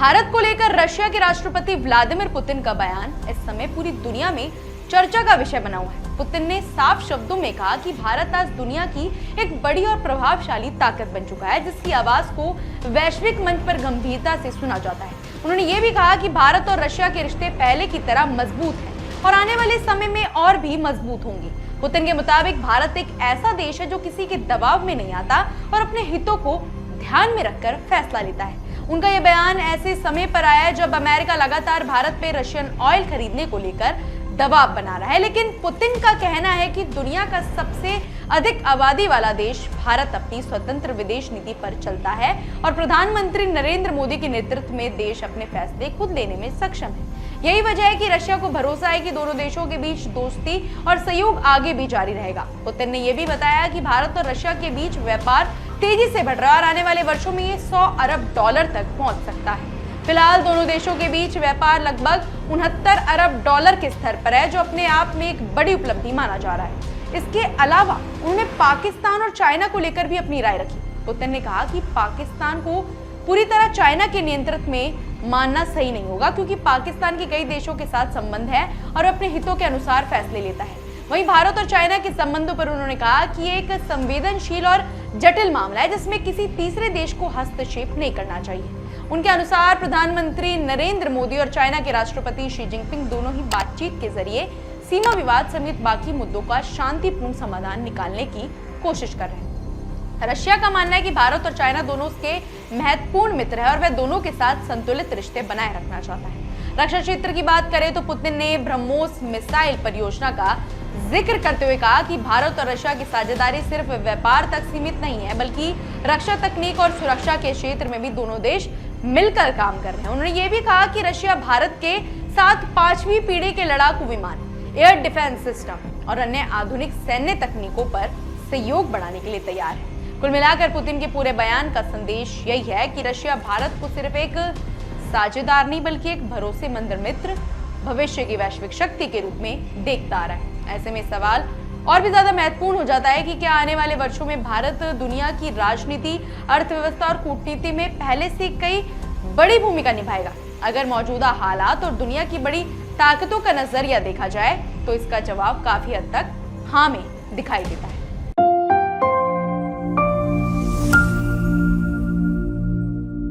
भारत को लेकर रशिया के राष्ट्रपति व्लादिमीर पुतिन का बयान इस समय पूरी दुनिया में चर्चा का विषय बना हुआ है। पुतिन ने साफ शब्दों में कहा कि भारत आज दुनिया की एक बड़ी और प्रभावशाली ताकत बन चुका है, जिसकी आवाज को वैश्विक मंच पर गंभीरता से सुना जाता है। उन्होंने ये भी कहा कि भारत और रशिया के रिश्ते पहले की तरह मजबूत हैं और आने वाले समय में और भी मजबूत होंगे। पुतिन के मुताबिक भारत एक ऐसा देश है जो किसी के दबाव में नहीं आता और अपने हितों को ध्यान में रखकर फैसला लेता है। उनका यह बयान ऐसे समय पर आया है जब अमेरिका लगातार भारत पे रशियन ऑयल खरीदने को लेकर दबाव बना रहा है, लेकिन पुतिन का कहना है कि दुनिया का सबसे अधिक आबादी वाला देश भारत अपनी स्वतंत्र विदेश नीति पर चलता है और प्रधानमंत्री नरेंद्र मोदी के नेतृत्व में देश अपने फैसले खुद लेने में सक्षम है। यही वजह है कि रशिया को भरोसा है कि दोनों देशों के बीच दोस्ती और सहयोग आगे भी जारी रहेगा। पुतिन ने यह भी बताया कि भारत और रशिया के बीच व्यापार तेजी से बढ़ रहा है और आने वाले वर्षों में ये $100 अरब तक पहुंच सकता है। फिलहाल दोनों देशों के बीच व्यापार लगभग $69 अरब के स्तर पर है, जो अपने आप में एक बड़ी उपलब्धि माना जा रहा है। इसके अलावा उन्होंने पाकिस्तान और चाइना को लेकर भी अपनी राय रखी। पुतिन ने कहा कि पाकिस्तान को पूरी तरह चाइना के नियंत्रण में मानना सही नहीं होगा, क्योंकि पाकिस्तान के कई देशों के साथ संबंध है और अपने हितों के अनुसार फैसले लेता है। वहीं भारत और चाइना के संबंधों पर उन्होंने कहा कि ये एक संवेदनशील और जटिल मामला है, जिसमें किसी तीसरे देश को हस्तक्षेप नहीं करना चाहिए। उनके अनुसार प्रधानमंत्री नरेंद्र मोदी और चाइना के राष्ट्रपति शी जिनपिंग दोनों ही बातचीत के जरिए सीमा विवाद समेत बाकी मुद्दों का शांतिपूर्ण समाधान निकालने की कोशिश कर रहे हैं। रशिया का मानना है कि भारत और चाइना दोनों उसके महत्वपूर्ण मित्र हैं और वह दोनों के साथ संतुलित रिश्ते बनाए रखना चाहता है। रक्षा क्षेत्र की बात करें तो पुतिन ने ब्रह्मोस मिसाइल परियोजना का जिक्र करते हुए कहा कि भारत और रशिया की साझेदारी सिर्फ व्यापार तक सीमित नहीं है, बल्कि रक्षा तकनीक और सुरक्षा के क्षेत्र में भी दोनों देश मिलकर काम कर रहे हैं। उन्होंने ये भी कहा कि रशिया भारत के साथ 5वीं पीढ़ी के लड़ाकू विमान, एयर डिफेंस सिस्टम और अन्य आधुनिक सैन्य तकनीकों पर सहयोग बढ़ाने के लिए तैयार है। कुल मिलाकर पुतिन के पूरे बयान का संदेश यही है कि रशिया भारत को सिर्फ एक साझेदार नहीं, बल्कि एक भरोसेमंद मित्र, भविष्य की वैश्विक शक्ति के रूप में देखता आ रहा है। ऐसे में सवाल और भी ज्यादा महत्वपूर्ण हो जाता है कि क्या आने वाले वर्षों में भारत दुनिया की राजनीति, अर्थव्यवस्था और कूटनीति में पहले से कई बड़ी भूमिका निभाएगा। अगर मौजूदा हालात और दुनिया की बड़ी ताकतों का नजरिया देखा जाए तो इसका जवाब काफी हद तक हाँ में दिखाई देता है।